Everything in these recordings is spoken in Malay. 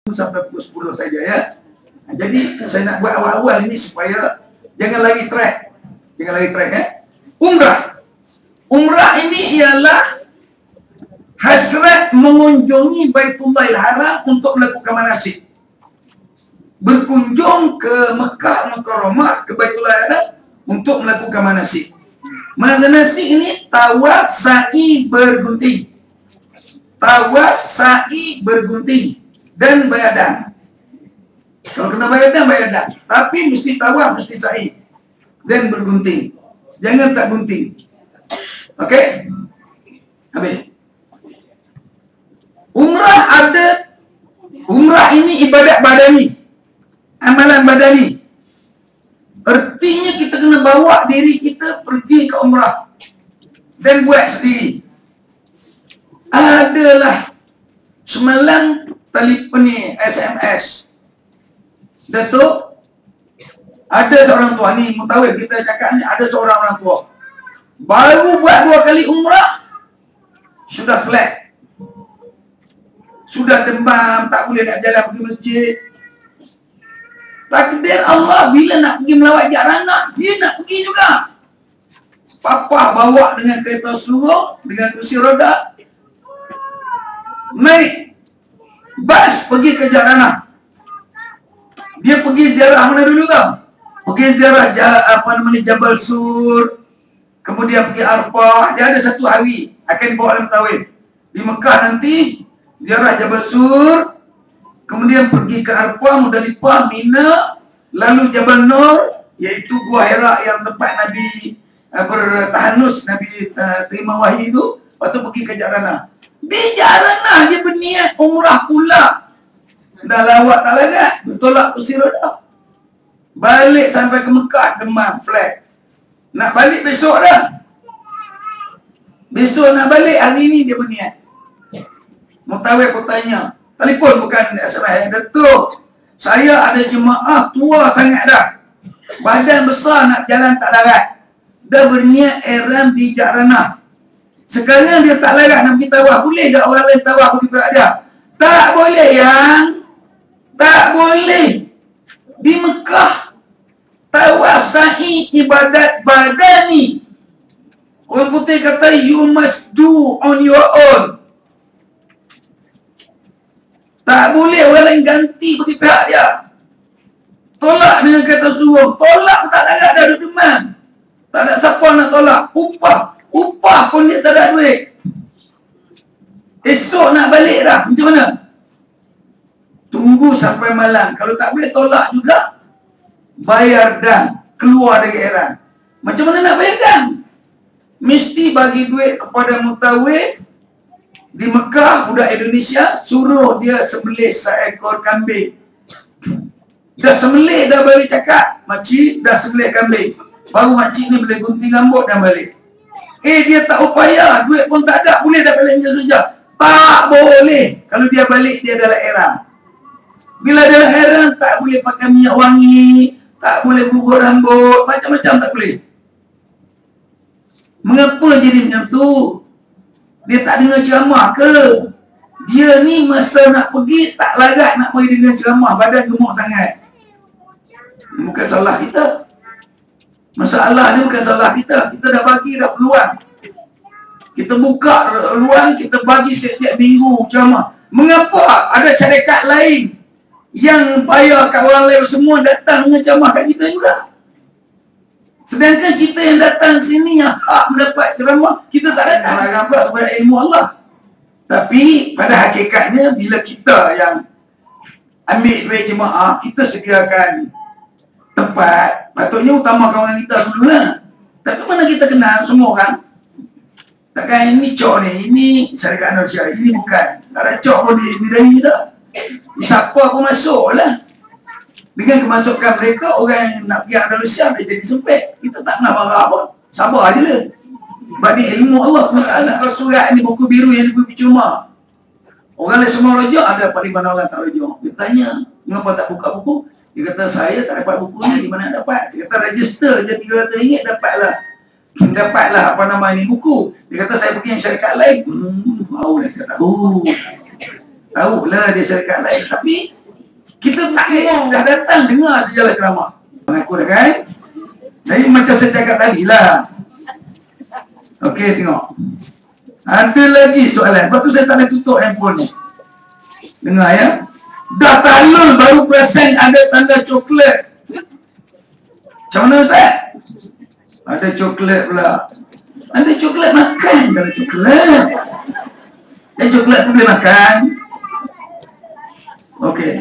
sampai pukul 10 saja ya. Jadi saya nak buat awal-awal ini supaya jangan lagi track. Ya. Umrah ini ialah hasrat mengunjungi Baitullahil Haram untuk melakukan manasik. Berkunjung ke Mekah Mukarramah, ke Baitullahil Haram untuk melakukan manasik. Manasik ini tawaf, sa'i, bergunting. Tawaf, sa'i, bergunting dan bayadan. Kalau kena bayadan. Tapi mesti tawaf, mesti sa'i dan bergunting. Jangan tak gunting. Okey? Habis. Umrah ini ibadat badani. Amalan badani. Artinya kita kena bawa diri kita pergi ke umrah dan buat sendiri. Adalah semalam telefon ni SMS. Datuk, ada seorang tua ni, mutawif kita cakap ni, ada seorang orang tua baru buat 2 kali umrah, sudah flat, sudah demam, tak boleh nak jalan pergi masjid. Takdir Allah, bila nak pergi melawat Jaranah, dia nak pergi juga. Papa bawa dengan kereta seluruh, dengan kursi roda, naik bas pergi ke Jaranah. Dia pergi ziarah mana dulu tau? Pergi ziarah Jabal Sur, kemudian pergi Arfah. Dia ada 1 hari akan dibawa dalam tawif. Di Mekah nanti ziarah Jabal Sur, kemudian pergi ke Arfah, Muzdalifah, Mina, lalu Jabal Nur, iaitu Gua Hira yang tempat Nabi bertahanus, Nabi terima wahyu itu. Lepas tu pergi ke Jaranah. Di Jaranah dia berniat umrah pula. Dah lawat tak larat, bertolak kursi roda. Balik sampai ke Mekah, demam, flat. Nak balik besok dah. Besok nak balik, hari ni dia berniat. Mutawif aku tanya, telefon bukan SMS. Datuk, saya ada jemaah tua sangat dah. Badan besar nak jalan tak larat. Dah berniat ihram di Jaranah. Sekarang dia tak larat nak pergi tawaf. Boleh tak orang lain tawaf pergi berajar? Tak boleh yang. Tak boleh. Di Mekah, tawaf sa'i ibadat badani. Orang putih kata you must do on your own. Tak boleh orang lain ganti pergi pihak dia. Tolak dengan kata suruh. Tolak tak larat dah duduk demam. Tak ada siapa nak tolak. Upah pun dia tak ada duit. Esok nak balik dah. Macam mana? Tunggu sampai malam. Kalau tak boleh tolak juga, bayar dan keluar dari ihram. Macam mana nak bayar dan? Mesti bagi duit kepada mutawif di Mekah, budak Indonesia, suruh dia sembelih seekor kambing. Dah sembelih, dah balik cakap, makcik dah sembelih kambing. Baru makcik ni boleh gunting rambut dan balik. Dia tak upaya, duit pun tak ada, boleh dah balik dia saja. Tak boleh. Kalau dia balik, dia dalam ihram. Bila dalam ihram, tak boleh pakai minyak wangi, tak boleh gugur rambut, macam-macam tak boleh. Mengapa jadi macam tu? Dia tak dengar ceramah ke? Dia ni masa nak pergi, tak larat nak pergi dengan ceramah, badan gemuk sangat. Bukan salah kita. Masalah ni bukan salah kita. Kita dah bagi dah peluang. Kita buka ruang, kita bagi setiap minggu ceramah. Mengapa ada syarikat lain yang bayar kat orang lain semua datang dengan ceramah kat kita juga? Sedangkan kita yang datang sini yang hak mendapat ceramah, kita tak datang rambat kepada ilmu Allah. Tapi pada hakikatnya bila kita yang ambil duit jemaah, kita sediakan tempat, patutnya utamakan orang kita dulu lah. Tapi mana kita kenal semua kan? Takkan ini cok ni, ini syarikat Indonesia, ini bukan. Tak ada cok pun di dahi kita. Siapa pun masuk lah. Dengan kemasukan mereka, orang yang nak pergi Andalusia dia jadi sempit. Kita tak nak marah apa. Sabar je lah. Sebab ni ilmu Allah SWT. Kalau surat ni buku biru yang diberi percuma. Orang lain semua rujuk, ada paling mana orang tak rujuk. Dia tanya, mengapa tak buka buku? Dia kata, saya tak dapat buku ni, di mana dapat? Saya kata, register je RM300, dapatlah. Dapatlah apa nama ini buku. Dia kata, saya pergi yang syarikat lain. Dia kata, Tahulah dia syarikat lain. Tapi kita tak dah datang dengar sejalan ceramah. Mengaku dah kan? Jadi macam saya cakap tadi lah. Okey, tengok. Ada lagi soalan. Lepas tu saya tak boleh tutup handphone ni. Dengar ya. Dah talul baru perasan ada tanda coklat. Macam mana Ustaz? Ada coklat pula. Ada coklat makan. Ada coklat. Dan coklat tu boleh makan. Okey.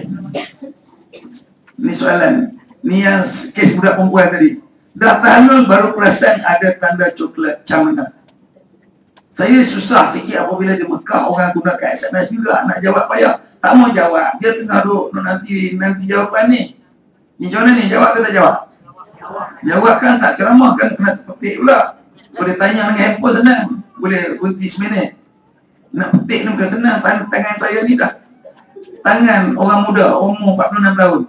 Ni soalan. Ni yang kes budak perempuan tadi. Dah talul baru perasan ada tanda coklat. Macam mana? Saya susah sikit apabila di Mekah orang gunakan SMS juga. Nak jawab payah. Tak mau jawab. Dia tengah duduk nanti jawapan ni. Ni macam mana ni? Jawab ke tak jawab? Jawab kan tak ceramah kan kena petik pula. Boleh tanya dengan handphone senang. Boleh berhenti seminit. Nak petik ni bukan senang. Tangan saya ni dah tangan orang muda, umur 46 tahun.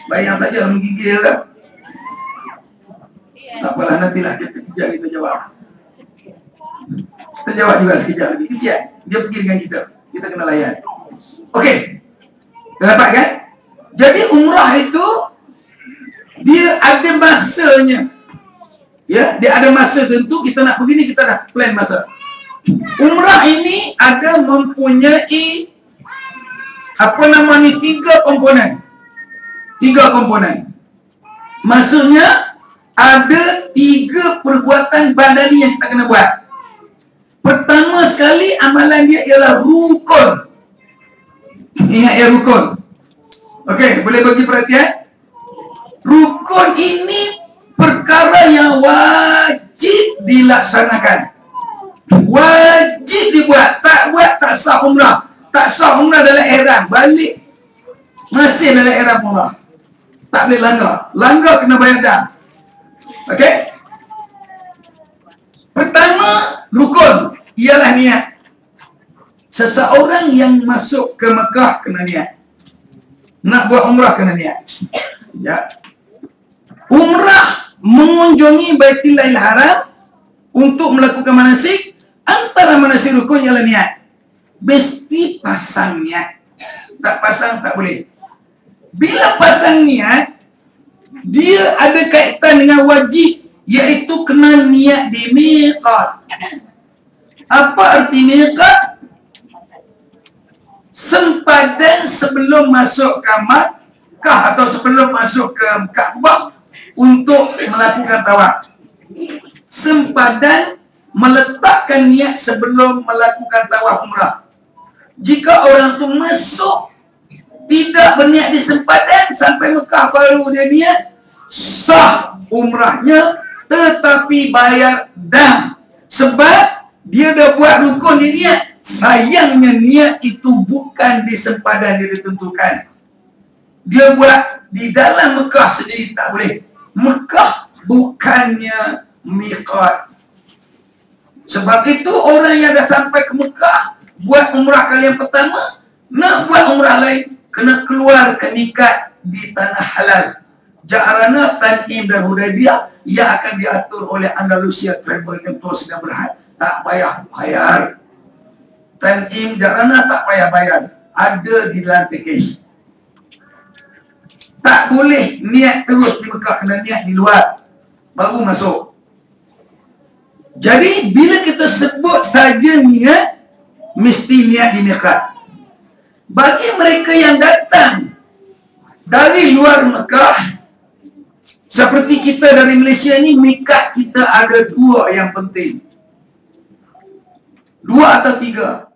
Bayang saja menggigil dah. Tak apalah, nantilah kita kejap kita jawab. Kita jawab juga sekejap lagi. Kesian. Dia pergi dengan kita. Kita kena layan. Okey. Dah dapat kan? Jadi umrah itu dia ada masanya. Ya, dia ada masa tentu. Kita nak pergi ni, kita dah plan masa. Umrah ini ada mempunyai apa nama ni, 3 komponen. 3 komponen. Maksudnya ada 3 perbuatan badani yang kita kena buat. Pertama sekali amalan dia ialah rukun. Ingat ya, rukun. Okey, boleh bagi perhatian? Rukun ini perkara yang wajib dilaksanakan. Wajib dibuat. Tak buat tak sah umrah. Tak sah umrah dalam ihram. Balik masih dalam ihram umrah. Tak boleh langgar. Langgar kena bayar dah. Okey? Pertama, rukun ialah niat. Seseorang yang masuk ke Mekah kena niat. Nak buat umrah kena niat. Ya. Umrah mengunjungi Baitullahil Haram untuk melakukan manasik. Antara manasik rukun ialah niat. Mesti pasang niat. Tak pasang tak boleh. Bila pasang niat, dia ada kaitan dengan wajib, iaitu kena niat di miqat. Apa arti miqat? Sempadan sebelum masuk ke Makkah atau sebelum masuk ke Kaabah untuk melakukan tawaf. Sempadan meletakkan niat sebelum melakukan tawaf umrah. Jika orang tu masuk tidak berniat di sempadan sampai Mekah baru dia niat, sah umrahnya tetapi bayar dam. Sebab dia dah buat rukun dia niat. Sayangnya niat itu bukan di sempadan dia ditentukan. Dia buat di dalam Mekah sendiri tak boleh. Mekah bukannya miqat. Sebab itu orang yang dah sampai ke Mekah buat umrah kali yang pertama, nak buat umrah lain, kena keluar ke miqat di tanah halal. Ja'rana, Tan'im dan Hudaybiyah yang akan diatur oleh Andalusia Travel Control sedang berhad. Tak payah bayar. Tan'im, Ja'rana tak payah bayar. Ada di dalam package. Tak boleh niat terus di Mekah, kena niat di luar baru masuk. Jadi bila kita sebut saja niat, mesti niat di miqat. Bagi mereka yang datang dari luar Mekah, seperti kita dari Malaysia ni, miqat kita ada 2 yang penting. 2 atau 3.